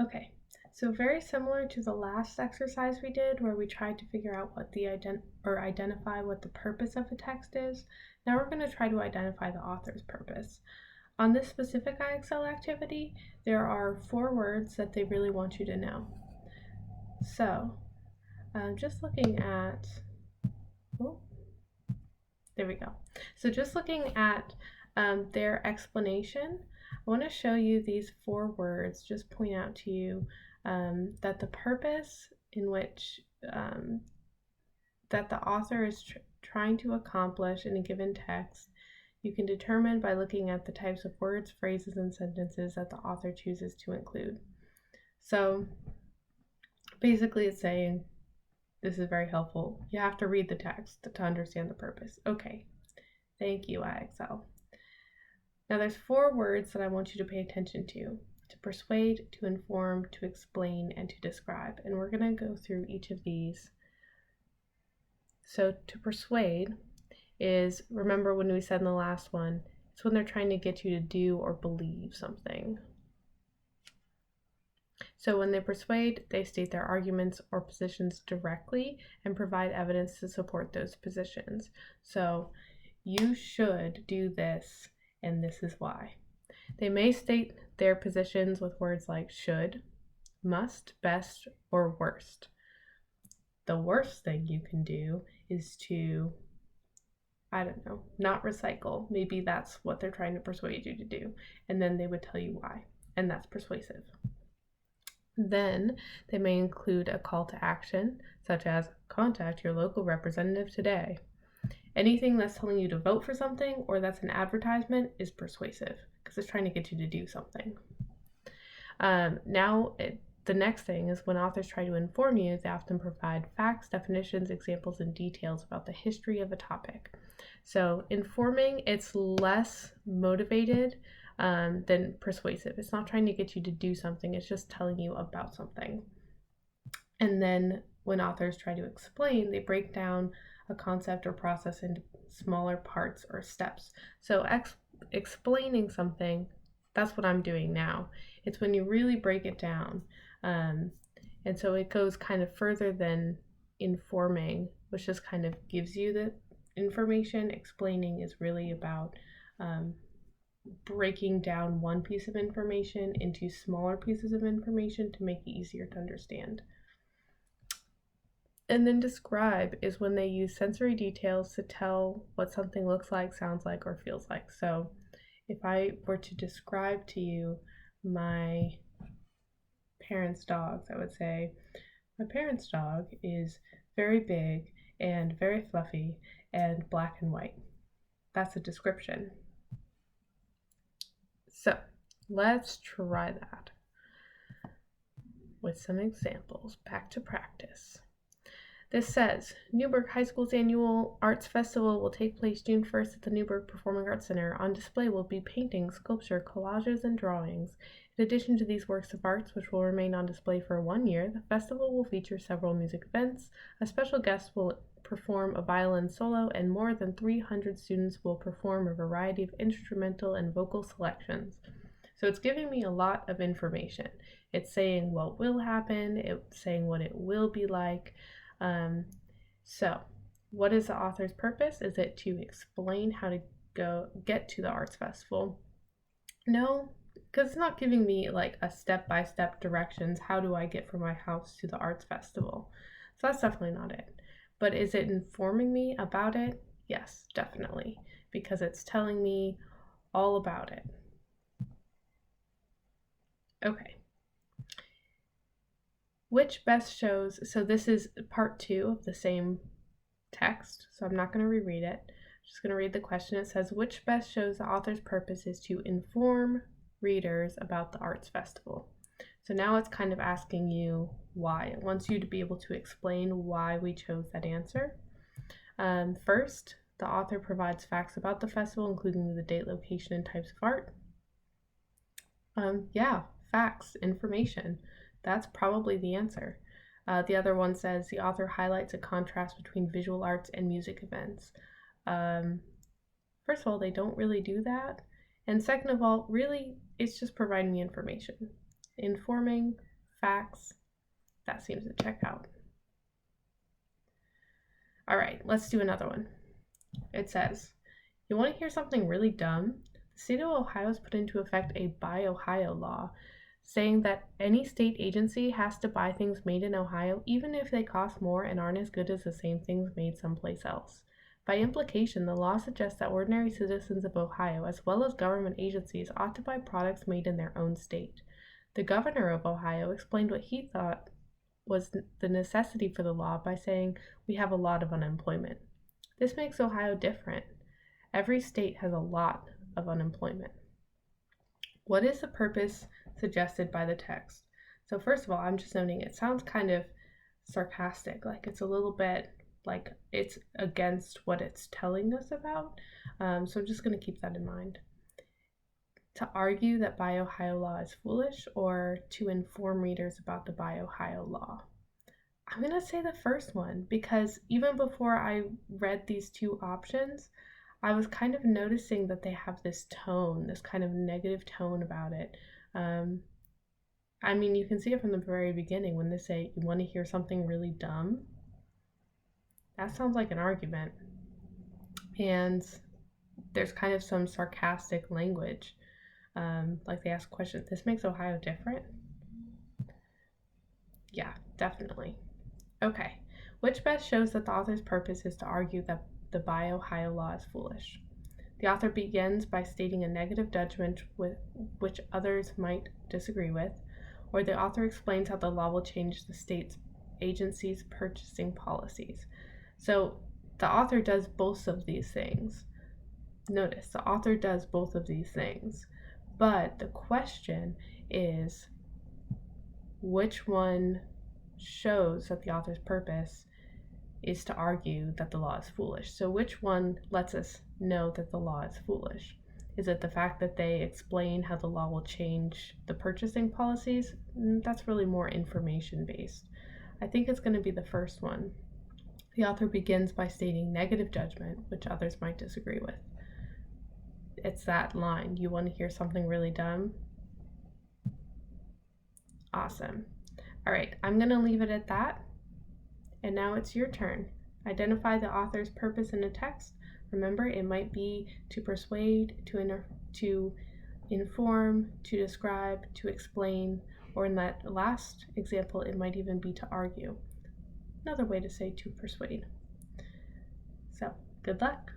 Okay, so very similar to the last exercise we did where we tried to figure out what the identify what the purpose of a text is. Now we're going to try to identify the author's purpose. On this specific IXL activity, there are 4 words that they really want you to know. So, just looking at, oh, there we go. So just looking at their explanation, I want to show you these 4 words, just point out to you that the purpose in which that the author is trying to accomplish in a given text, you can determine by looking at the types of words, phrases, and sentences that the author chooses to include. So basically it's saying, this is very helpful, you have to read the text to understand the purpose. Okay, thank you, IXL. Now there's 4 words that I want you to pay attention to persuade, to inform, to explain, and to describe. And we're going to go through each of these. So to persuade is, remember when we said in the last one, it's when they're trying to get you to do or believe something. So when they persuade, they state their arguments or positions directly and provide evidence to support those positions. So you should do this, and this is why. They may state their positions with words like should, must, best, or worst. The worst thing you can do is to, I don't know, not recycle. Maybe that's what they're trying to persuade you to do. And then they would tell you why. And that's persuasive. Then they may include a call to action, such as contact your local representative today. Anything that's telling you to vote for something or that's an advertisement is persuasive because it's trying to get you to do something. The next thing is when authors try to inform you, they often provide facts, definitions, examples, and details about the history of a topic. So informing, it's less motivated than persuasive. It's not trying to get you to do something, it's just telling you about something. And then when authors try to explain, they break down a concept or process into smaller parts or steps. So explaining something, that's what I'm doing now. It's when you really break it down. And so it goes kind of further than informing, which just kind of gives you the information. Explaining is really about breaking down one piece of information into smaller pieces of information to make it easier to understand. And then describe is when they use sensory details to tell what something looks like, sounds like, or feels like. So if I were to describe to you my parents' dogs, I would say, my parents' dog is very big and very fluffy and black and white. That's a description. So let's try that with some examples. Back to practice. This says, Newburgh High School's annual arts festival will take place June 1st at the Newburgh Performing Arts Center. On display will be paintings, sculpture, collages, and drawings. In addition to these works of arts, which will remain on display for 1 year, the festival will feature several music events. A special guest will perform a violin solo, and more than 300 students will perform a variety of instrumental and vocal selections. So it's giving me a lot of information. It's saying what will happen, it's saying what it will be like. So what is the author's purpose? Is it to explain how to get to the arts festival? No, because it's not giving me like a step-by-step directions. How do I get from my house to the arts festival? So that's definitely not it. But is it informing me about it? Yes, definitely, because it's telling me all about it. Okay. Which best shows, so this is part 2 of the same text, so I'm not going to reread it. I'm just going to read the question. It says, which best shows the author's purpose is to inform readers about the arts festival? So now it's kind of asking you why. It wants you to be able to explain why we chose that answer. First, the author provides facts about the festival, including the date, location, and types of art. Yeah, facts, information. That's probably the answer. The other one says the author highlights a contrast between visual arts and music events. First of all, they don't really do that. And second of all, really, it's just providing me information. Informing, facts. That seems to check out. All right, let's do another one. It says, you want to hear something really dumb? The state of Ohio has put into effect a Buy Ohio law, saying that any state agency has to buy things made in Ohio even if they cost more and aren't as good as the same things made someplace else. By implication, the law suggests that ordinary citizens of Ohio, as well as government agencies, ought to buy products made in their own state. The governor of Ohio explained what he thought was the necessity for the law by saying, we have a lot of unemployment. This makes Ohio different. Every state has a lot of unemployment. What is the purpose suggested by the text? So first of all, I'm just noting it sounds kind of sarcastic, like it's a little bit like it's against what it's telling us about. So I'm just going to keep that in mind. To argue that Buy Ohio law is foolish, or to inform readers about the Buy Ohio law? I'm going to say the first one, because even before I read these two options, I was kind of noticing that they have this tone, this kind of negative tone about it. I mean, you can see it from the very beginning when they say, you want to hear something really dumb? That sounds like an argument. And there's kind of some sarcastic language. Like they ask questions, this makes Ohio different? Yeah, definitely. Okay, which best shows that the author's purpose is to argue that the Buy Ohio law is foolish? The author begins by stating a negative judgment with which others might disagree with, or the author explains how the law will change the state's agency's purchasing policies. So the author does both of these things. Notice, the author does both of these things. But the question is, which one shows that the author's purpose is to argue that the law is foolish? So which one lets us know that the law is foolish? Is it the fact that they explain how the law will change the purchasing policies? That's really more information based. I think it's going to be the first one. The author begins by stating negative judgment, which others might disagree with. It's that line, you want to hear something really dumb? Awesome. All right, I'm going to leave it at that. And now it's your turn. Identify the author's purpose in a text. Remember, it might be to persuade, to inform, to describe, to explain, or in that last example, it might even be to argue. Another way to say to persuade. So, good luck.